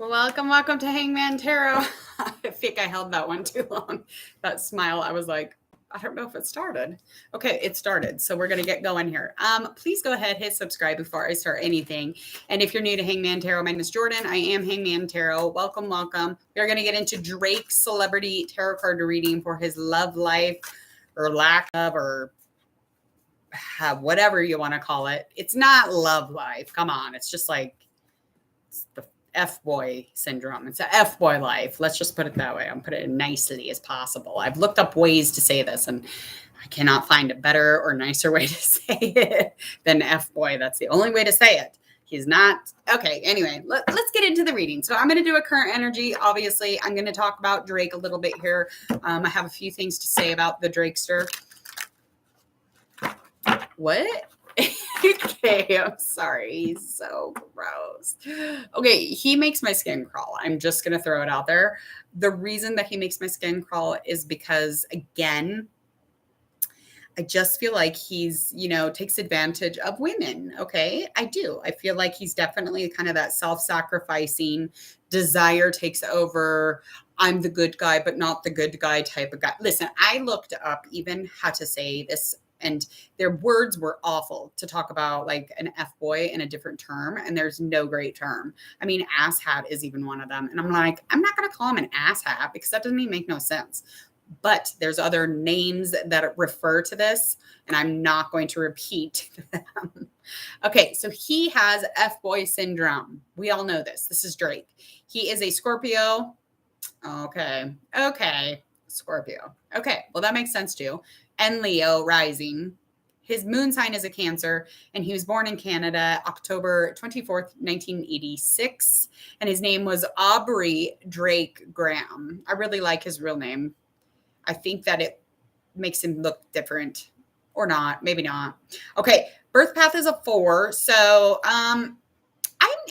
Welcome to Hangman Tarot. I think I held that one too long. That smile, I was like, I don't know if it started. Okay, it started. So we're going to get going here. Please go ahead, hit subscribe before I start anything. And if you're new to Hangman Tarot, my name is Jordan. I am Hangman Tarot. Welcome. We're going to get into Drake's celebrity tarot card reading for his love life or lack of, or whatever you want to call it. It's not love life. Come on. It's just like it's the F-boy syndrome. It's a F-boy life. Let's just put it that way. I'm put it as nicely as possible. I've looked up ways to say this, and I cannot find a better or nicer way to say it than F-boy. That's the only way to say it. He's not. Okay, anyway, let's get into the reading. So I'm going to do a current energy. Obviously, I'm going to talk about Drake a little bit here. I have a few things to say about the Drakester. What? Okay, I'm sorry. He's so gross. Okay, he makes my skin crawl. I'm just going to throw it out there. The reason that he makes my skin crawl is because, again, I just feel like he's, takes advantage of women. Okay, I do. I feel like he's definitely kind of that self-sacrificing desire takes over. I'm the good guy, but not the good guy type of guy. Listen, I looked up even how to say this, and their words were awful to talk about like an F-boy in a different term. And there's no great term. I mean, asshat is even one of them. And I'm like, I'm not going to call him an asshat because that doesn't even make no sense. But there's other names that refer to this, and I'm not going to repeat them. Okay, so he has F-boy syndrome. We all know this. This is Drake. He is a Scorpio. Okay. Scorpio. Okay, well, that makes sense too. And Leo rising. His moon sign is a Cancer, and he was born in Canada, October 24th, 1986. And his name was Aubrey Drake Graham. I really like his real name. I think that it makes him look different, or not, maybe not. Okay, birth path is a 4. So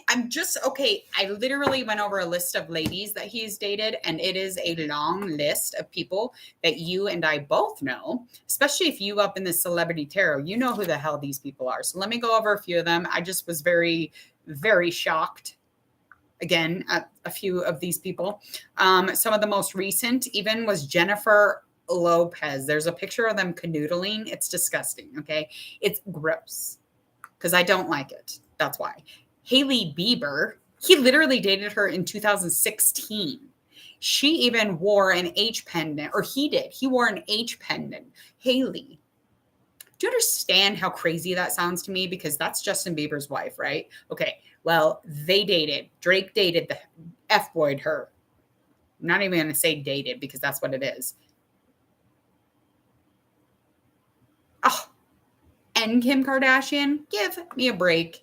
I'm just, okay, I literally went over a list of ladies that he's dated, and it is a long list of people that you and I both know, especially if you up in the celebrity tarot, you know who the hell these people are. So let me go over a few of them. I just was very, very shocked, again, at a few of these people. Some of the most recent even was Jennifer Lopez. There's a picture of them canoodling. It's disgusting, okay? It's gross because I don't like it. That's why. Hailey Bieber, he literally dated her in 2016. She even wore an H pendant, or he did. He wore an H pendant. Hailey. Do you understand how crazy that sounds to me? Because that's Justin Bieber's wife, right? Okay, well, they dated. Drake dated the F-boyed her. I'm not even going to say dated because that's what it is. Oh, and Kim Kardashian, give me a break.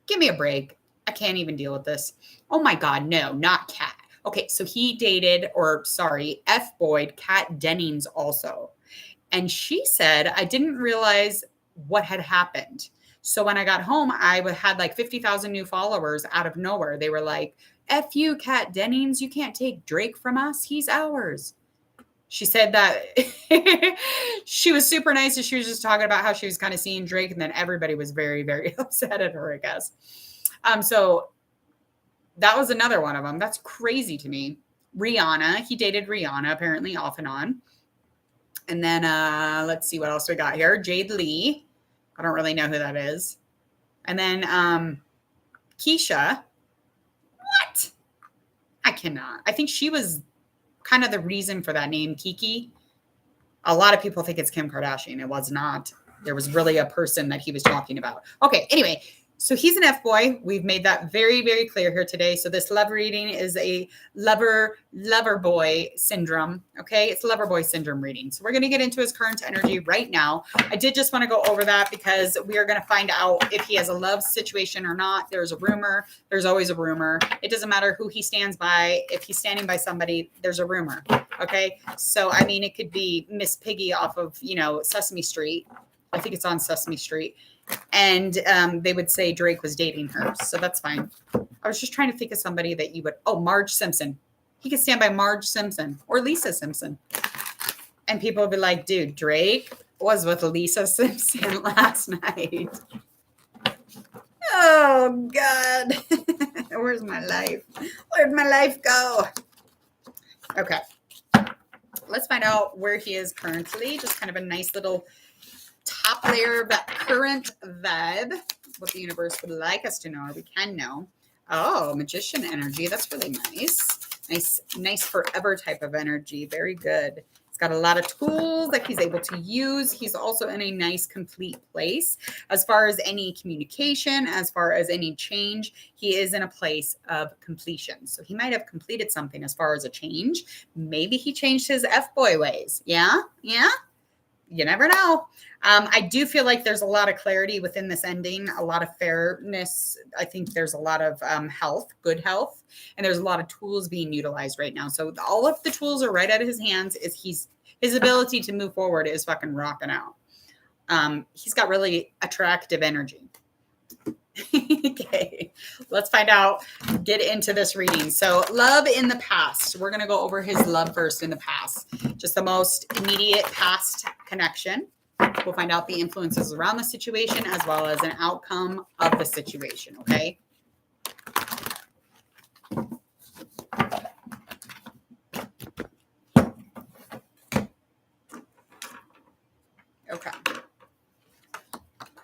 Give me a break. I can't even deal with this. Oh my God, no, not Kat. Okay, so he dated, F-boyed Kat Dennings also. And she said, I didn't realize what had happened. So when I got home, I had like 50,000 new followers out of nowhere. They were like, F you, Kat Dennings. You can't take Drake from us. He's ours. She said that she was super nice, and she was just talking about how she was kind of seeing Drake, and then everybody was very, very upset at her, I guess. So that was another one of them. That's crazy to me. Rihanna, he dated Rihanna apparently off and on. And then let's see what else we got here. Jade Lee. I don't really know who that is. And then Keisha. What? I cannot. I think she was kind of the reason for that name, Kiki. A lot of people think it's Kim Kardashian. It was not. There was really a person that he was talking about. Okay, anyway, so he's an F-boy. We've made that very, very clear here today. So this love reading is a lover boy syndrome. Okay, it's a lover boy syndrome reading. So we're going to get into his current energy right now. I did just want to go over that because we are going to find out if he has a love situation or not. There's a rumor. There's always a rumor. It doesn't matter who he stands by. If he's standing by somebody, there's a rumor. Okay, so I mean, it could be Miss Piggy off of, Sesame Street. I think it's on Sesame Street. And they would say Drake was dating her. So that's fine. I was just trying to think of somebody that you would. Oh, Marge Simpson. He could stand by Marge Simpson or Lisa Simpson. And people would be like, dude, Drake was with Lisa Simpson last night. Oh, God. Where's my life? Where'd my life go? Okay. Let's find out where he is currently. Just kind of a nice little top layer of that current vibe. What the universe would like us to know, or we can know. Oh, magician energy. That's really nice. Nice forever type of energy. Very good. He's got a lot of tools that he's able to use. He's also in a nice, complete place. As far as any communication, as far as any change, he is in a place of completion. So he might have completed something as far as a change. Maybe he changed his F-boy ways. Yeah? Yeah? You never know. I do feel like there's a lot of clarity within this ending, a lot of fairness. I think there's a lot of health, good health, and there's a lot of tools being utilized right now. So all of the tools are right out of his hands. His ability to move forward is fucking rocking out. He's got really attractive energy. Okay, let's find out, get into this reading. So love in the past. We're going to go over his love first in the past, just the most immediate past connection. We'll find out the influences around the situation as well as an outcome of the situation. Okay. Okay.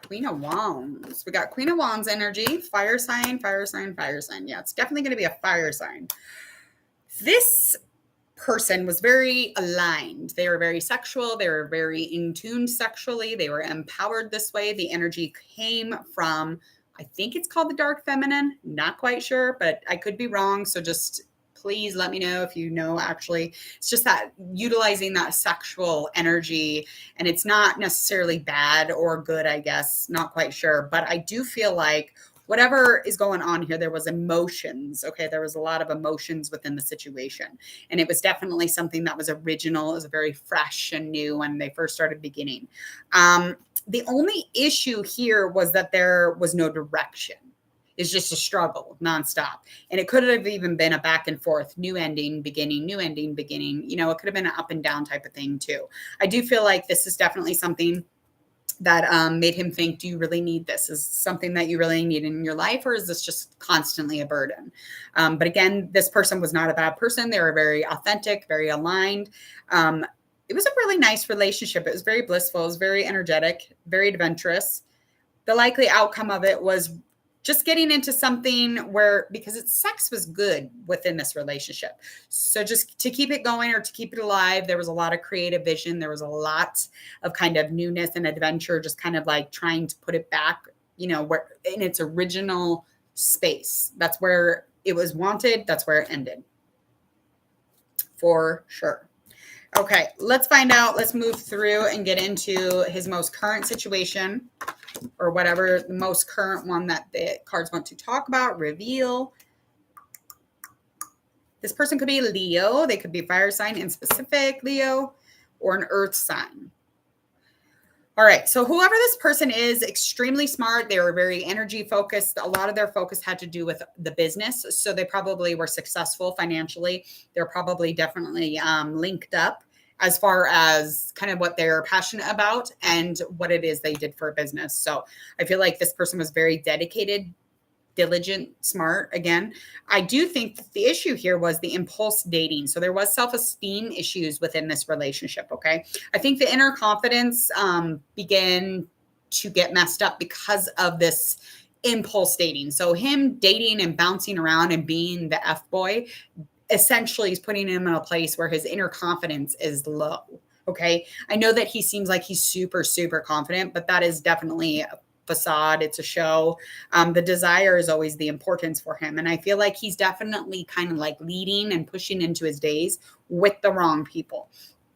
Queen of Wands. We got Queen of Wands energy, fire sign, fire sign, fire sign. Yeah, it's definitely going to be a fire sign. This person was very aligned. They were very sexual. They were very in tune sexually. They were empowered this way. The energy came from, I think it's called the dark feminine. Not quite sure, but I could be wrong. So just please let me know if you know. Actually, it's just that utilizing that sexual energy, and it's not necessarily bad or good, I guess. Not quite sure, but I do feel like whatever is going on here, there was emotions. Okay. There was a lot of emotions within the situation. And it was definitely something that was original. It was very fresh and new when they first started beginning. The only issue here was that there was no direction. It's just a struggle nonstop. And it could have even been a back and forth, new ending, beginning, new ending, beginning. You know, it could have been an up and down type of thing too. I do feel like this is definitely something that made him think, do you really need this? Is something that you really need in your life, or is this just constantly a burden? But again, this person was not a bad person. They were very authentic, very aligned. It was a really nice relationship. It was very blissful. It was very energetic, very adventurous. The likely outcome of it was just getting into something where, because its sex was good within this relationship. So just to keep it going or to keep it alive, there was a lot of creative vision. There was a lot of kind of newness and adventure, just kind of like trying to put it back, you know, where in its original space. That's where it was wanted. That's where it ended. For sure. Okay, let's find out. Let's move through and get into his most current situation, or whatever the most current one that the cards want to talk about, reveal. This person could be Leo. They could be fire sign in specific, Leo, or an earth sign. All right, so whoever this person is, extremely smart. They were very energy focused. A lot of their focus had to do with the business. So they probably were successful financially. They're probably definitely linked up as far as kind of what they're passionate about and what it is they did for a business. So I feel like this person was very dedicated, diligent, smart. Again, I do think that the issue here was the impulse dating. So there was self-esteem issues within this relationship. Okay. I think the inner confidence began to get messed up because of this impulse dating. So him dating and bouncing around and being the F-boy essentially is putting him in a place where his inner confidence is low. Okay. I know that he seems like he's super, super confident, but that is definitely a facade. It's a show. The desire is always the importance for him. And I feel like he's definitely kind of like leading and pushing into his days with the wrong people.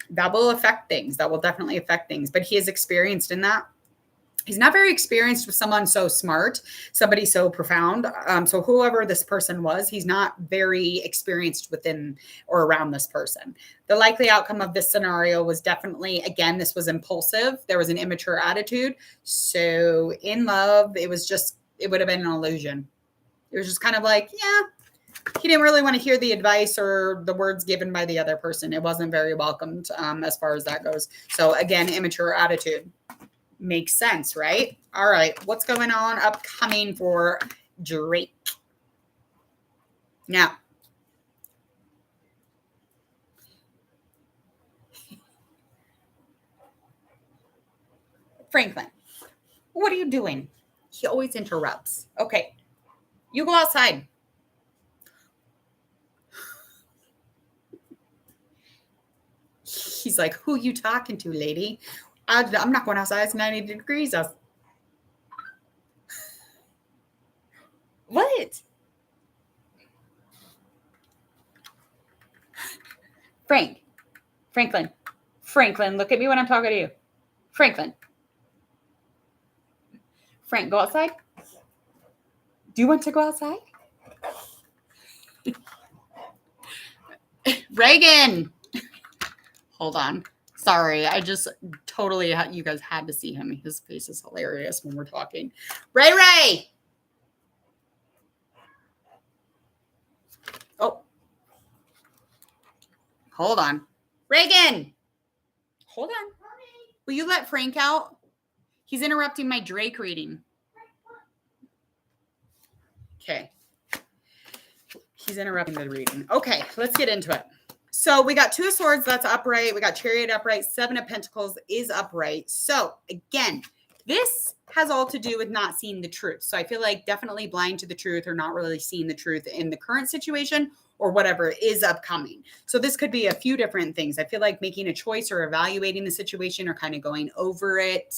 That will affect things. That will definitely affect things, but he is experienced in that. He's not very experienced with someone so smart, somebody so profound. So whoever this person was, he's not very experienced within or around this person. The likely outcome of this scenario was definitely, again, this was impulsive. There was an immature attitude. So in love, it would have been an illusion. It was just kind of like, yeah, he didn't really want to hear the advice or the words given by the other person. It wasn't very welcomed as far as that goes. So again, immature attitude. Makes sense, right? All right. What's going on upcoming for Drake? Now, Franklin, what are you doing? He always interrupts. Okay, you go outside. He's like, who you talking to, lady? I'm not going outside. It's 90 degrees out. What? Franklin, look at me when I'm talking to you. Frank, go outside. Do you want to go outside? Reagan. Hold on. Sorry, I just totally, you guys had to see him. His face is hilarious when we're talking. Ray. Oh. Hold on. Reagan. Hold on. Will you let Frank out? He's interrupting my Drake reading. Okay. He's interrupting the reading. Okay, let's get into it. So we got 2 of Swords, that's upright. We got Chariot upright. 7 of Pentacles is upright. So again, this has all to do with not seeing the truth. So I feel like definitely blind to the truth or not really seeing the truth in the current situation or whatever is upcoming. So this could be a few different things. I feel like making a choice or evaluating the situation or kind of going over it.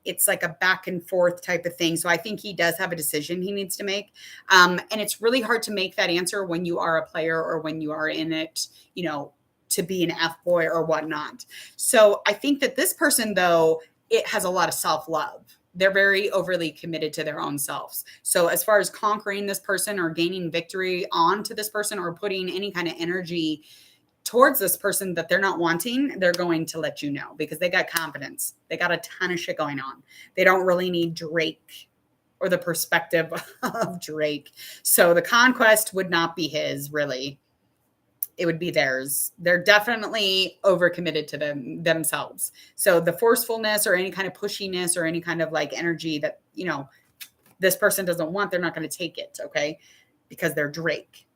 It's like a back and forth type of thing. So I think he does have a decision he needs to make. And it's really hard to make that answer when you are a player or when you are in it, you know, to be an F-boy or whatnot. So I think that this person, though, it has a lot of self-love. They're very overly committed to their own selves. So as far as conquering this person or gaining victory onto this person or putting any kind of energy towards this person that they're not wanting, they're going to let you know because they got confidence. They got a ton of shit going on. They don't really need Drake or the perspective of Drake. So the conquest would not be his, really. It would be theirs. They're definitely overcommitted to themselves. So the forcefulness or any kind of pushiness or any kind of like energy that, you know, this person doesn't want, they're not going to take it, okay? Because they're Drake.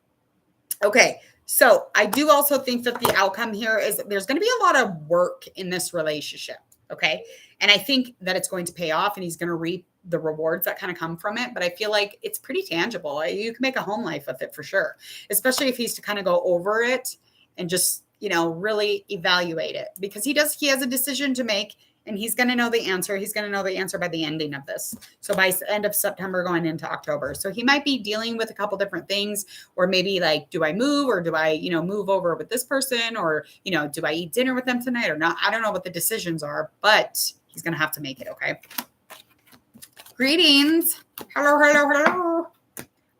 Okay, so I do also think that the outcome here is there's going to be a lot of work in this relationship, okay? And I think that it's going to pay off and he's going to reap the rewards that kind of come from it. But I feel like it's pretty tangible. You can make a home life with it for sure, especially if he's to kind of go over it and just, you know, really evaluate it because he has a decision to make and he's going to know the answer. He's going to know the answer by the ending of this. So by the end of September going into October. So he might be dealing with a couple different things or maybe like, do I move or do I, you know, move over with this person or, you know, do I eat dinner with them tonight or not? I don't know what the decisions are, but he's going to have to make it. Okay. Greetings. Hello.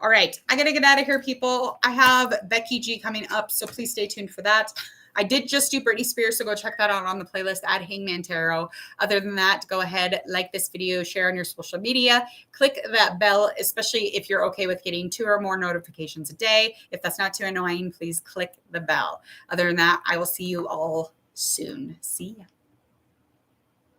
All right. I got to get out of here, people. I have Becky G coming up, so please stay tuned for that. I did just do Britney Spears, so go check that out on the playlist at Hangman Tarot. Other than that, go ahead, like this video, share on your social media, click that bell, especially if you're okay with getting 2 or more notifications a day. If that's not too annoying, please click the bell. Other than that, I will see you all soon. See ya.